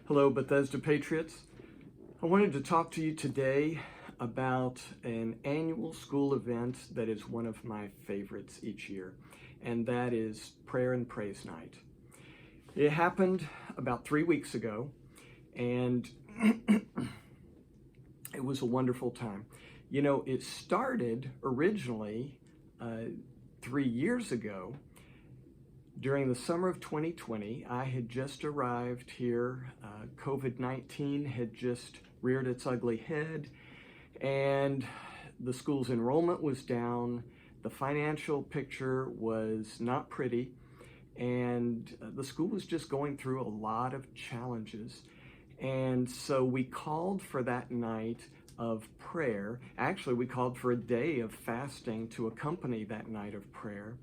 Hello, Bethesda Patriots. I wanted to talk to you today about an annual school event that is one of my favorites each year, and that is Prayer and Praise Night. It happened about 3 weeks ago, and it was a wonderful time. You know, it started originally 3 years ago. During the summer of 2020, I had just arrived here. COVID-19 had just reared its ugly head, and the school's enrollment was down. The financial picture was not pretty, and the school was just going through a lot of challenges. And so we called for that night of prayer. Actually, we called for a day of fasting to accompany that night of prayer.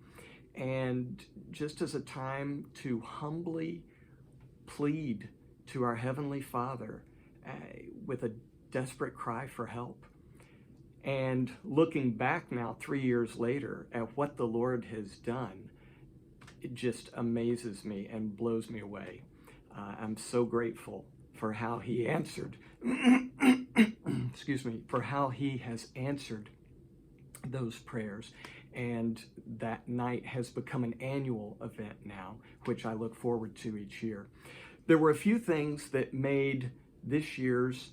And just as a time to humbly plead to our Heavenly Father with a desperate cry for help. And looking back now 3 years later at what the Lord has done, it just amazes me and blows me away. I'm so grateful for how He answered, for how He has answered those prayers. And that night has become an annual event now, which I look forward to each year. There were a few things that made this year's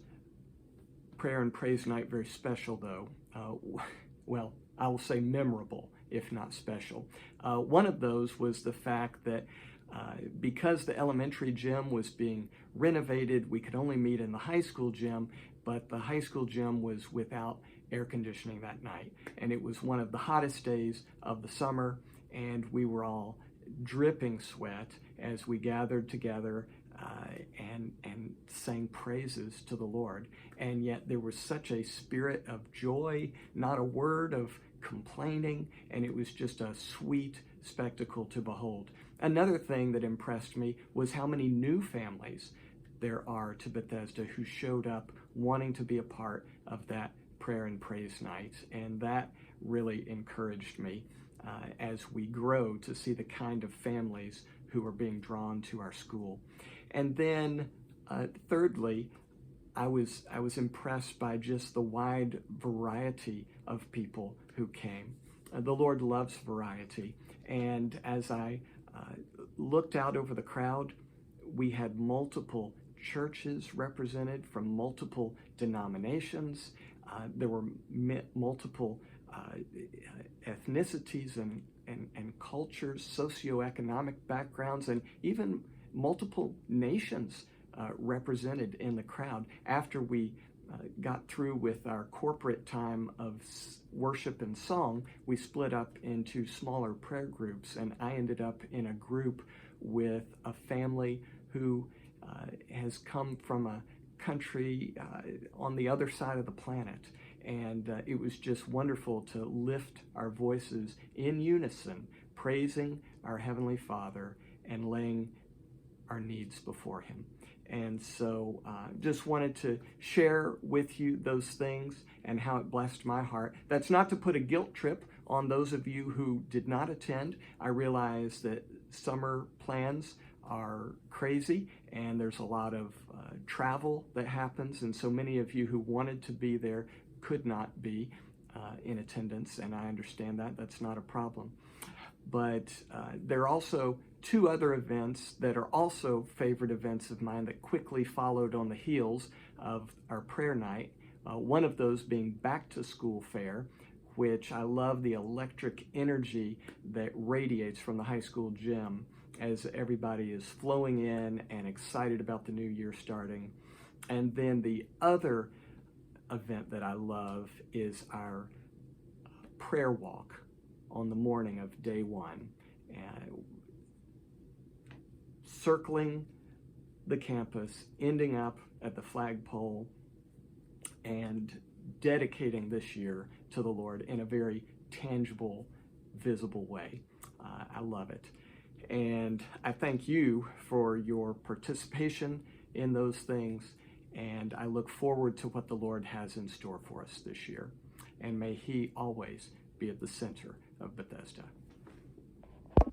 Prayer and Praise Night very special, though. Well, I will say memorable, if not special. One of those was the fact that because the elementary gym was being renovated, we could only meet in the high school gym, but the high school gym was without air conditioning that night. And it was one of the hottest days of the summer, and we were all dripping sweat as we gathered together and sang praises to the Lord. And yet there was such a spirit of joy, not a word of complaining, and it was just a sweet spectacle to behold. Another thing that impressed me was how many new families there are to Bethesda who showed up wanting to be a part of that Prayer and Praise Night, and that really encouraged me as we grow to see the kind of families who are being drawn to our school. And then thirdly, I was impressed by just the wide variety of people who came. The Lord loves variety, and as I looked out over the crowd, we had multiple churches represented from multiple denominations. There were multiple ethnicities and cultures, socioeconomic backgrounds, and even multiple nations represented in the crowd. After we got through with our corporate time of worship and song, we split up into smaller prayer groups, and I ended up in a group with a family who has come from a country on the other side of the planet. And it was just wonderful to lift our voices in unison, praising our Heavenly Father and laying our needs before Him. And so just wanted to share with you those things and how it blessed my heart. That's not to put a guilt trip on those of you who did not attend. I realize that summer plans are crazy and there's a lot of travel that happens, and so many of you who wanted to be there could not be in attendance, and I understand that. That's not a problem. But there are also two other events that are also favorite events of mine that quickly followed on the heels of our prayer night. One of those being Back to School Fair, which I love the electric energy that radiates from the high school gym as everybody is flowing in and excited about the new year starting. And then the other event that I love is our prayer walk on the morning of day one, circling the campus, ending up at the flagpole, and dedicating this year to the Lord in a very tangible, visible way. I love it. And I thank you for your participation in those things, and I look forward to what the Lord has in store for us this year. And may He always be at the center of Bethesda.